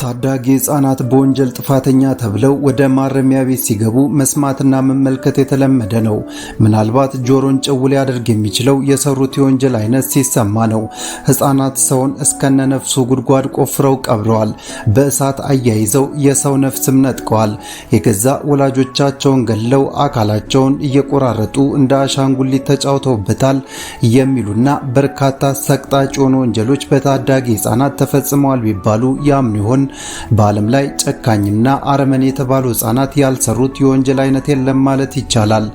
ታዳጊ ህጻናት በወንጀል ጥፋተኛ ተብለው ወደ ማረሚያ ቤት ሲገቡ መስማትና መመልከት የተለመደ ነው። ምናልባት ጆሮን ጭው ሊያደርግ የሚችለው የሰሩት የወንጀል አይነት ሲሰማ ነው። ህጻናት ሰውን እስከነ ነፍሱ ጉድጓድ ቆፍረው ቀብረዋል። በእሳት አያይዘው የሰው ነፍስም ነጥቀዋል። የገዛ ወላጆቻቸውን ገለው አካላቸውን እየቆራረጡ እንደ አሻንጉሊት ተጫውተውበታል የሚሉና በርካታ ሰቅጣጭ የሆኑ ወንጀሎች በታዳጊ ህጻናት ተፈጽመዋል ቢባሉ ያምኑ ይሆን? በዓለም ላይ ጨካኝና አረመኔ የተባሉ ህጻናት ያልሰሩት የወንጀል አይነት የለም ማለት ይቻላል።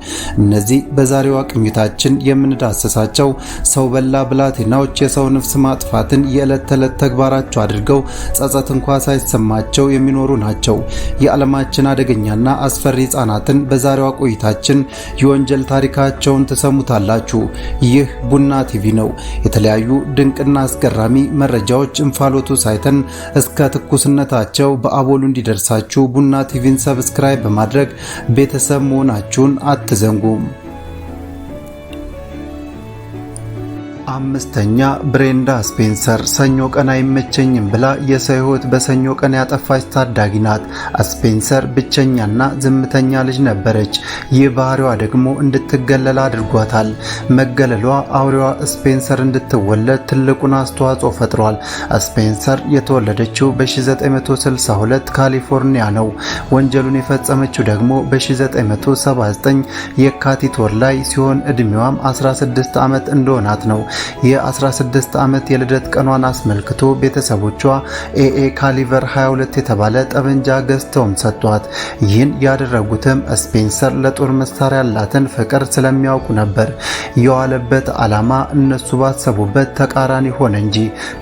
እነዚህ በዛሬዋ ቅኝታችን የምንዳሰሳቸው ሰው በላ ብላቴናዎች የሰው ነፍስ ማጥፋትን የዕለት ተዕለት ተግባራቸው አድርገው ጸጸት እንኳ ሳይሰማቸው የሚኖሩ ናቸው። የዓለማችን አደገኛና አስፈሪ ህጻናትን በዛሬዋ ቆይታችን የወንጀል ታሪካቸውን ትሰሙታላችሁ። ይህ ቡና ቲቪ ነው። የተለያዩ ድንቅና አስገራሚ መረጃዎች እንፋሎቱ ሳይተን እስከ ትኩስነታቸው በአቦሉ እንዲደርሳችሁ ቡና ቲቪን ሰብስክራይብ በማድረግ ቤተሰብ መሆናችሁን አትዘንጉም። አምስተኛ ብሬንዳ ስፔንሰር ሰኞ ቀን አይመቸኝም ብላ የሰው ህይወት በሰኞ ቀን ያጠፋች ታዳጊ ናት። ስፔንሰር ብቸኛና ዝምተኛ ልጅ ነበረች። ይህ ባህሪዋ ደግሞ እንድትገለል አድርጓታል። መገለሏ አውሬዋ ስፔንሰር እንድትወለድ ትልቁን አስተዋጽኦ ፈጥሯል። ስፔንሰር የተወለደችው በ1962 ካሊፎርኒያ ነው። ወንጀሉን የፈጸመችው ደግሞ በ1979 የካቲት ወር ላይ ሲሆን እድሜዋም 16 ዓመት እንደሆናት ነው። የ16 ዓመት የልደት ቀኗን አስመልክቶ ቤተሰቦቿ ኤኤ ካሊቨር 22 የተባለ ጠበንጃ ገዝተውም ሰጥቷት። ይህን ያደረጉትም ስፔንሰር ለጦር መሳሪያ ያላትን ፍቅር ስለሚያውቁ ነበር። የዋለበት ዓላማ እነሱ ባሰቡበት ተቃራኒ ሆነ እንጂ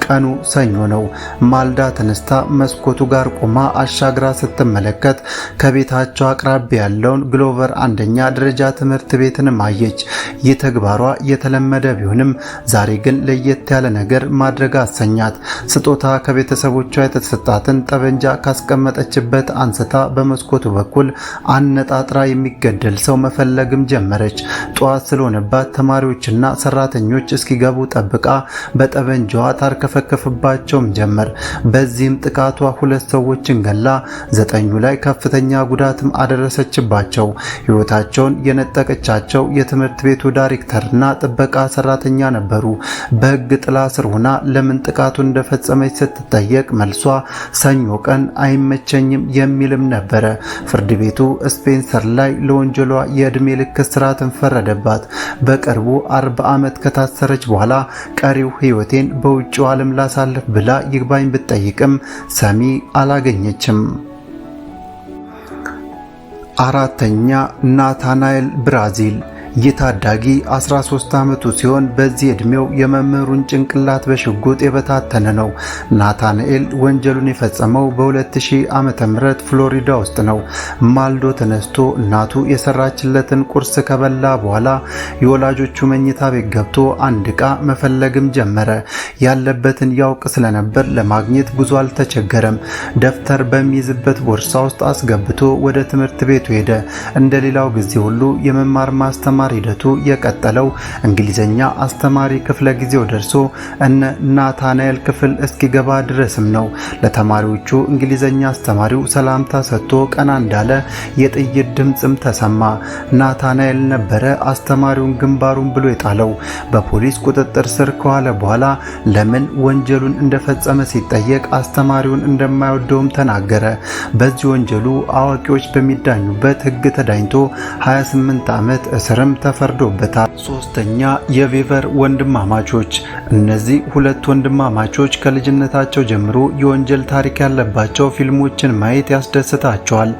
ቀኑ ሰኞ ነው። ማልዳ ተነስታ መስኮቱ ጋር ቆማ አሻግራ ስትመለከት ከቤታቸው አቅራቢያ ያለውን ግሎቨር አንደኛ ደረጃ ትምህርት ቤትንም አየች። ይህ ተግባሯ የተለመደ ቢሆንም ዛሬ ግን ለየት ያለ ነገር ማድረግ አሰኛት። ስጦታ ከቤተሰቦቿ የተሰጣትን ጠበንጃ ካስቀመጠችበት አንስታ በመስኮቱ በኩል አነጣጥራ የሚገደል ሰው መፈለግም ጀመረች። ጠዋት ስለሆነባት ተማሪዎችና ሰራተኞች እስኪገቡ ጠብቃ በጠበንጃዋ ታርከፈከፍባቸውም ጀመር። በዚህም ጥቃቷ 2 ሰዎችን ገላ 9 ላይ ከፍተኛ ጉዳትም አደረሰችባቸው። ህይወታቸውን የነጠቀቻቸው የትምህርት ቤቱ ዳይሬክተርና ጥበቃ ሰራተኛ ነበሩ። በህግ ጥላ ስር ሆና ለምን ጥቃቱ እንደፈጸመች ስትጠየቅ መልሷ ሰኞ ቀን አይመቸኝም የሚልም ነበረ። ፍርድ ቤቱ ስፔንሰር ላይ ለወንጀሏ የእድሜ ልክ እስራትን ፈረደባት። በቅርቡ 40 ዓመት ከታሰረች በኋላ ቀሪው ህይወቴን በውጭው ዓለም ላሳልፍ ብላ ይግባኝ ብትጠይቅም ሰሚ አላገኘችም። አራተኛ ናታናኤል ብራዚል። ይህ ታዳጊ 13 ዓመቱ ሲሆን በዚህ እድሜው የመምህሩን ጭንቅላት በሽጉጥ የበታተነ ነው። ናታናኤል ወንጀሉን የፈጸመው በ2000 ዓመተ ምህረት ፍሎሪዳ ውስጥ ነው። ማልዶ ተነስቶ እናቱ የሰራችለትን ቁርስ ከበላ በኋላ የወላጆቹ መኝታ ቤት ገብቶ አንድ ዕቃ መፈለግም ጀመረ። ያለበትን ያውቅ ስለነበር ለማግኘት ብዙ አልተቸገረም። ደብተር በሚይዝበት ቦርሳ ውስጥ አስገብቶ ወደ ትምህርት ቤቱ ሄደ። እንደሌላው ጊዜ ሁሉ የመማር ማስተማር ሂደቱ የቀጠለው እንግሊዘኛ አስተማሪ ክፍለ ጊዜው ደርሶ እነ ናታናኤል ክፍል እስኪገባ ድረስም ነው። ለተማሪዎቹ እንግሊዘኛ አስተማሪው ሰላምታ ሰጥቶ ቀና እንዳለ የጥይት ድምጽም ተሰማ። ናታናኤል ነበረ አስተማሪውን ግንባሩን ብሎ የጣለው። በፖሊስ ቁጥጥር ስር ከዋለ በኋላ ለምን ወንጀሉን እንደፈጸመ ሲጠየቅ አስተማሪውን እንደማይወደውም ተናገረ። በዚህ ወንጀሉ አዋቂዎች በሚዳኙበት ህግ ተዳኝቶ 28 ዓመት እስርም ተፈርዶበታል። ሶስተኛ የቬቨር ወንድማማቾች። እነዚህ ሁለት ወንድማማቾች ከልጅነታቸው ጀምሮ የወንጀል ታሪክ ያለባቸው ፊልሞችን ማየት ያስደስታቸዋል።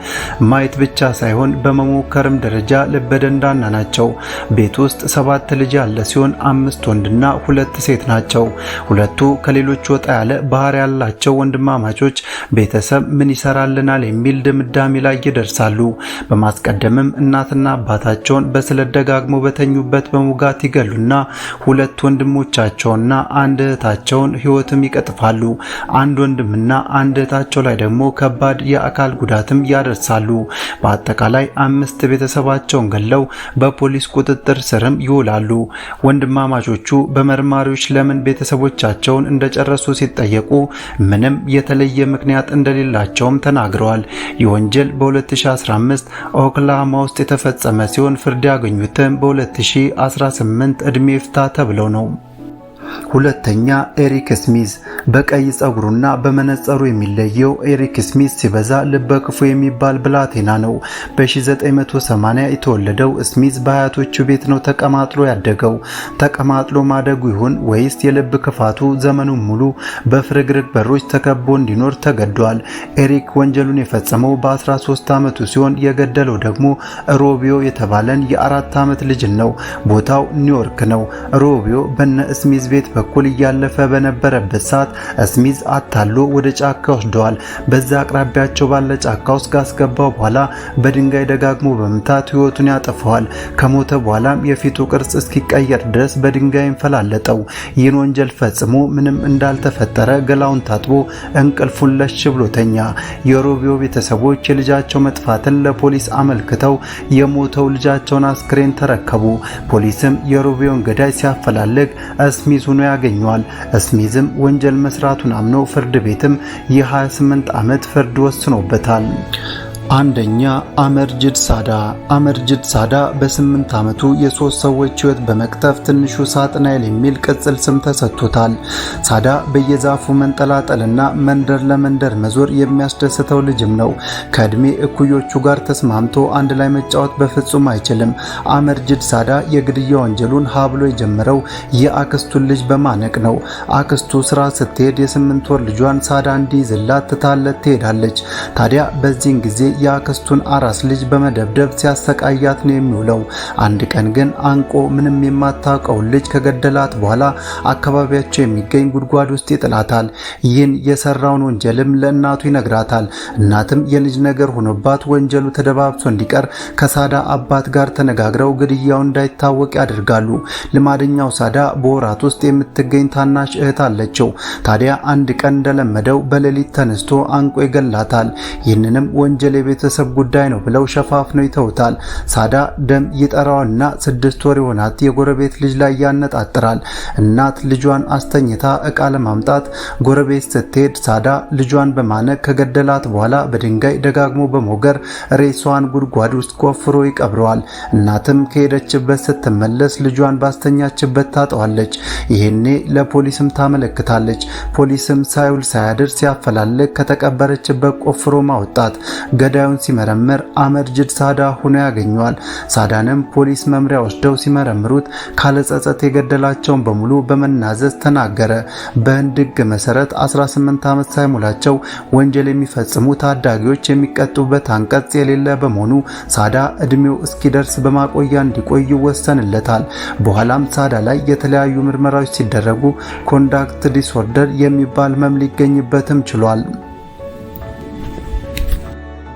ማየት ብቻ ሳይሆን በመሞከርም ደረጃ ልበደንዳና ናቸው። ቤት ውስጥ 7 ልጅ ያለ ሲሆን 5 ወንድና 2 ሴት ናቸው። ሁለቱ ከሌሎች ወጣ ያለ ባህሪ ያላቸው ወንድማማቾች ቤተሰብ ምን ይሰራልናል የሚል ድምዳሜ ላይ ይደርሳሉ። በማስቀደምም እናትና አባታቸውን በስለት ደጋግሞ በተኙበት በሙጋት ይገሉና ሁለት ወንድሞቻቸውና አንድ እህታቸውን ህይወትም ይቀጥፋሉ። አንድ ወንድምና አንድ እህታቸው ላይ ደግሞ ከባድ የአካል ጉዳትም ያደርሳሉ። በአጠቃላይ 5 ቤተሰባቸውን ገለው በፖሊስ ቁጥጥር ስርም ይውላሉ። ወንድማማቾቹ በመርማሪዎች ለምን ቤተሰቦቻቸውን እንደጨረሱ ሲጠየቁ ምንም የተለየ ምክንያት እንደሌላቸውም ተናግረዋል። ይህ ወንጀል በ2015 ኦክላሆማ ውስጥ የተፈጸመ ሲሆን ፍርድ ያገኙትም በ2018 እድሜ ይፍታ ተብለው ነው። ሁለተኛ ኤሪክ ስሚዝ። በቀይ ጸጉሩና በመነጸሩ የሚለየው ኤሪክ ስሚዝ ሲበዛ ልበ ክፉ የሚባል ብላቴና ነው። በ1980 የተወለደው ስሚዝ በአያቶቹ ቤት ነው ተቀማጥሎ ያደገው። ተቀማጥሎ ማደጉ ይሁን ወይስ የልብ ክፋቱ ዘመኑን ሙሉ በፍርግርግ በሮች ተከቦ እንዲኖር ተገዷል። ኤሪክ ወንጀሉን የፈጸመው በ13 ዓመቱ ሲሆን የገደለው ደግሞ ሮቢዮ የተባለን የ4 ዓመት ልጅን ነው። ቦታው ኒውዮርክ ነው። ሮቢዮ በነ ስሚዝ ቤት በኩል እያለፈ በነበረበት ሰዓት ስሚዝ አታሎ ወደ ጫካ ወስደዋል። በዛ አቅራቢያቸው ባለ ጫካ ውስጥ ካስገባው በኋላ በድንጋይ ደጋግሞ በመምታት ህይወቱን ያጠፋዋል። ከሞተ በኋላም የፊቱ ቅርጽ እስኪቀየር ድረስ በድንጋይ እንፈላለጠው። ይህን ወንጀል ፈጽሞ ምንም እንዳልተፈጠረ ገላውን ታጥቦ እንቅልፉን ለሽ ብሎ ተኛ። የሮቢዮ ቤተሰቦች የልጃቸው መጥፋትን ለፖሊስ አመልክተው የሞተው ልጃቸውን አስክሬን ተረከቡ። ፖሊስም የሮቢዮን ገዳይ ሲያፈላልግ ስሚዝ ሆኖ ያገኘዋል። ስሚዝም ወንጀል መስራቱን አምኖ ፍርድ ቤትም የ28 ዓመት ፍርድ ወስኖበታል። አንደኛ አመርጅድ ሳዳ። አመርጅድ ሳዳ በ8 ዓመቱ የ3 ሰዎች ህይወት በመቅጠፍ ትንሹ ሳጥናኤል የሚል ቅጽል ስም ተሰጥቶታል። ሳዳ በየዛፉ መንጠላጠልና መንደር ለመንደር መዞር የሚያስደስተው ልጅም ነው። ከእድሜ እኩዮቹ ጋር ተስማምቶ አንድ ላይ መጫወት በፍጹም አይችልም። አመርጅድ ሳዳ የግድያ ወንጀሉን ሀብሎ የጀመረው የአክስቱን ልጅ በማነቅ ነው። አክስቱ ስራ ስትሄድ የ8 ወር ልጇን ሳዳ እንዲይዝላት ትታለት ትሄዳለች። ታዲያ በዚህን ጊዜ የአክስቱን አራስ ልጅ በመደብደብ ሲያሰቃያት ነው የሚውለው። አንድ ቀን ግን አንቆ ምንም የማታውቀውን ልጅ ከገደላት በኋላ አካባቢያቸው የሚገኝ ጉድጓድ ውስጥ ይጥላታል። ይህን የሰራውን ወንጀልም ለእናቱ ይነግራታል። እናትም የልጅ ነገር ሆኖባት ወንጀሉ ተደባብሶ እንዲቀር ከሳዳ አባት ጋር ተነጋግረው ግድያው እንዳይታወቅ ያደርጋሉ። ልማደኛው ሳዳ በወራት ውስጥ የምትገኝ ታናሽ እህት አለችው። ታዲያ አንድ ቀን እንደለመደው በሌሊት ተነስቶ አንቆ ይገላታል። ይህንንም ወንጀል የቤተሰብ ጉዳይ ነው ብለው ሸፋፍነው ይተውታል። ሳዳ ደም ይጠራውና 6 ወር የሆናት የጎረቤት ልጅ ላይ ያነጣጥራል። እናት ልጇን አስተኝታ እቃ ለማምጣት ጎረቤት ስትሄድ ሳዳ ልጇን በማነቅ ከገደላት በኋላ በድንጋይ ደጋግሞ በሞገር ሬሷን ጉድጓድ ውስጥ ቆፍሮ ይቀብረዋል። እናትም ከሄደችበት ስትመለስ ልጇን ባስተኛችበት ታጠዋለች። ይሄኔ ለፖሊስም ታመለክታለች። ፖሊስም ሳይውል ሳያድር ሲያፈላልግ ከተቀበረችበት ቆፍሮ ማውጣት ገዳዩን ሲመረምር አመርጅድ ሳዳ ሆኖ ያገኘዋል። ሳዳንም ፖሊስ መምሪያ ወስደው ሲመረምሩት ካለጸጸት የገደላቸውን በሙሉ በመናዘዝ ተናገረ። በህንድ ህግ መሰረት 18 ዓመት ሳይሞላቸው ወንጀል የሚፈጽሙ ታዳጊዎች የሚቀጡበት አንቀጽ የሌለ በመሆኑ ሳዳ እድሜው እስኪደርስ በማቆያ እንዲቆይ ይወሰንለታል። በኋላም ሳዳ ላይ የተለያዩ ምርመራዎች ሲደረጉ ኮንዳክት ዲስኦርደር የሚባል ህመም ሊገኝበትም ችሏል።